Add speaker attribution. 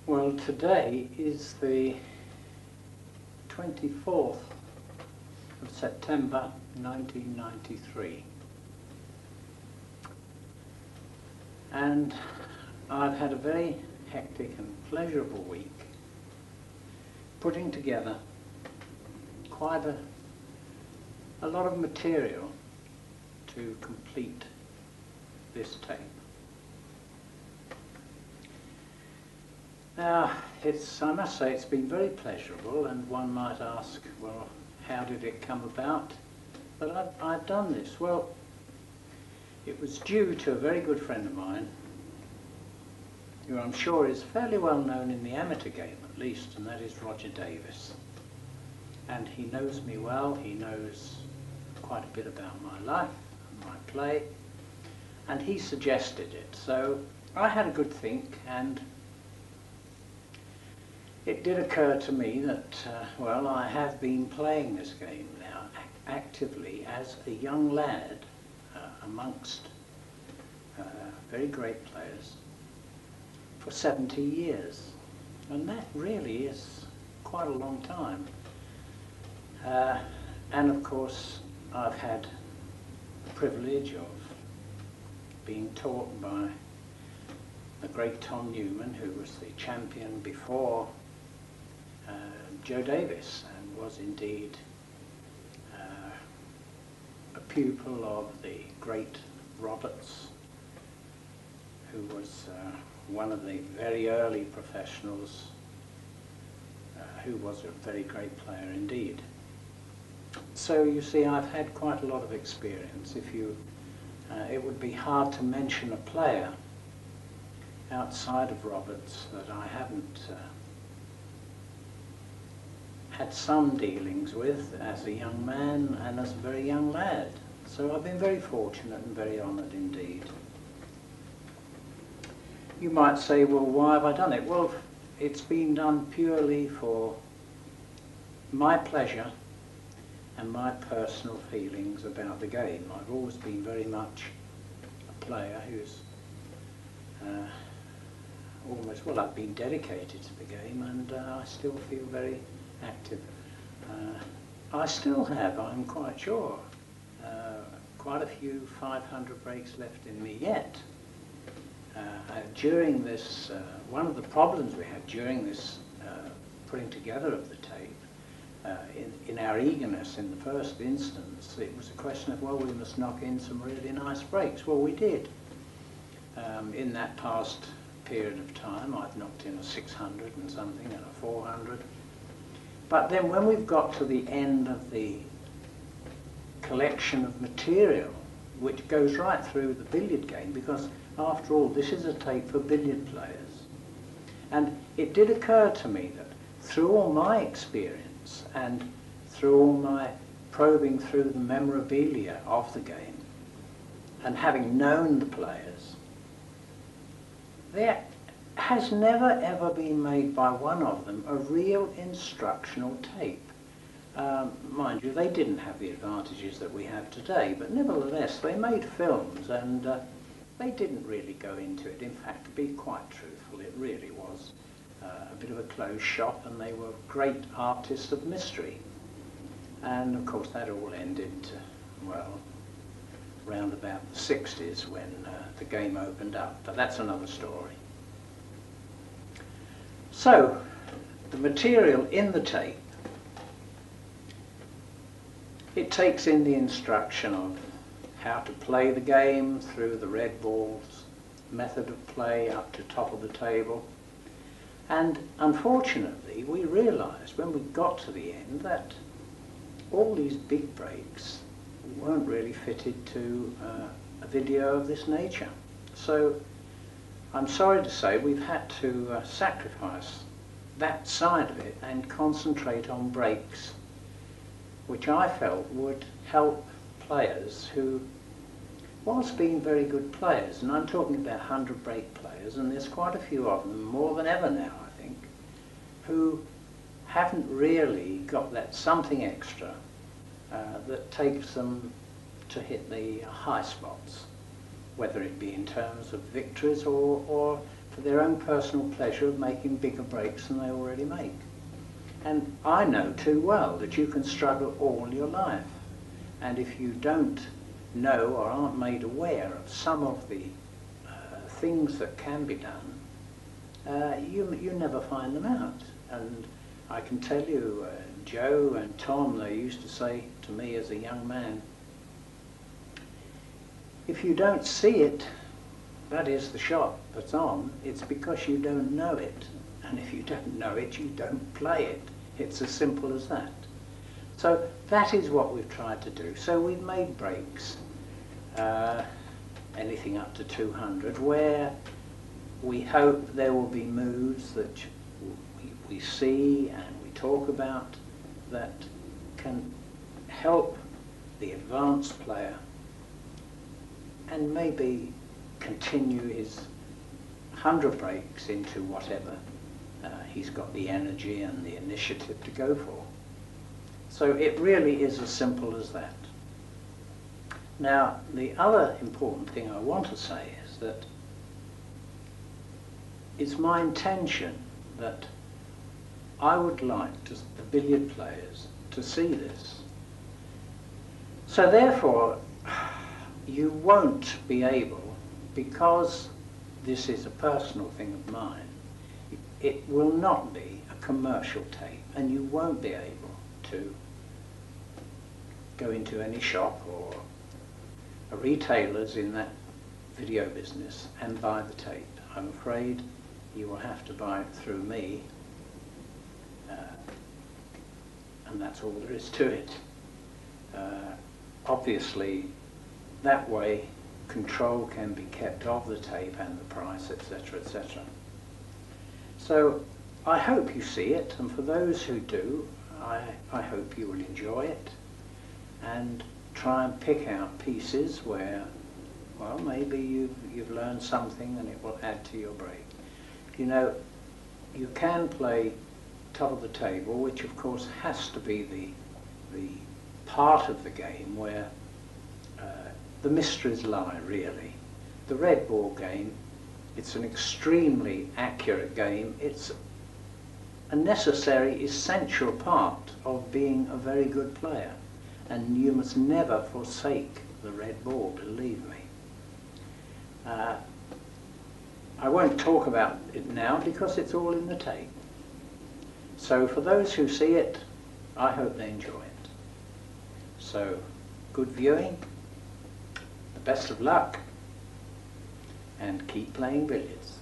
Speaker 1: Well, today is the 24th of September 1993, and I've had a very hectic and pleasurable week putting together quite a lot of material to complete this tape. Now, I must say it's been very pleasurable, and one might ask, well, how did it come about that I've done this? Well, it was due to a very good friend of mine, who I'm sure is fairly well known in the amateur game at least, and that is Roger Davis. And he knows me well, he knows quite a bit about my life and my play, and he suggested it. So I had a good think, and it did occur to me that, well, I have been playing this game now actively as a young lad amongst very great players for 70 years. And that really is quite a long time. And of course, I've had the privilege of being taught by the great Tom Newman, who was the champion before Joe Davis, and was indeed a pupil of the great Roberts, who was one of the very early professionals, who was a very great player indeed. So you see, I've had quite a lot of experience. It would be hard to mention a player outside of Roberts that I haven't had some dealings with as a young man and as a very young lad. So I've been very fortunate and very honoured indeed. You might say, well, why have I done it? Well, it's been done purely for my pleasure and my personal feelings about the game. I've always been very much a player who's almost, well, I've been dedicated to the game, and I still feel very active. I still have, I'm quite sure, quite a few 500 breaks left in me yet. During this, one of the problems we had during this putting together of the tape, in our eagerness in the first instance, it was a question of, well, we must knock in some really nice breaks. Well, we did. In that past period of time, I've knocked in a 600 and something and a 400. But then when we've got to the end of the collection of material, which goes right through the billiard game, because after all, this is a tape for billiard players. And it did occur to me that through all my experience and through all my probing through the memorabilia of the game and having known the players, there has never ever been made by one of them a real instructional tape. Mind you, they didn't have the advantages that we have today, but nevertheless they made films, and they didn't really go into it. In fact, to be quite truthful, it really was a bit of a closed shop, and they were great artists of mystery. And of course that all ended, well, round about the 60s when the game opened up, but that's another story. So, the material in the tape, it takes in the instruction of how to play the game through the red balls, method of play up to top of the table. And unfortunately, we realised when we got to the end that all these big breaks weren't really fitted to a video of this nature. So I'm sorry to say we've had to sacrifice that side of it and concentrate on breaks, which I felt would help players who, whilst being very good players, and I'm talking about 100 break players, and there's quite a few of them, more than ever now I think, who haven't really got that something extra that takes them to hit the high spots, whether it be in terms of victories or for their own personal pleasure of making bigger breaks than they already make. And I know too well that you can struggle all your life. And if you don't know or aren't made aware of some of the things that can be done, you never find them out. And I can tell you, Joe and Tom, they used to say to me as a young man, if you don't see it, that is the shot that's on, it's because you don't know it. And if you don't know it, you don't play it. It's as simple as that. So that is what we've tried to do. So we've made breaks, anything up to 200, where we hope there will be moves that we see and we talk about that can help the advanced player and maybe continue his 100 breaks into whatever he's got the energy and the initiative to go for. So it really is as simple as that. Now, the other important thing I want to say is that it's my intention that I would like the billiard players to see this. So therefore, you won't be able, because this is a personal thing of mine, it will not be a commercial tape, and you won't be able to go into any shop or a retailer's in that video business and buy the tape. I'm afraid you will have to buy it through me, and that's all there is to it. Obviously, that way control can be kept of the tape and the price, etc., etc. So I hope you see it, and for those who do, I hope you will enjoy it and try and pick out pieces where, well, maybe you've learned something and it will add to your break. You know, you can play top of the table, which of course has to be the part of the game where the mysteries lie, really. The red ball game, it's an extremely accurate game. It's a necessary, essential part of being a very good player. And you must never forsake the red ball, believe me. I won't talk about it now because it's all in the tape. So for those who see it, I hope they enjoy it. So, good viewing, the best of luck, and keep playing billiards.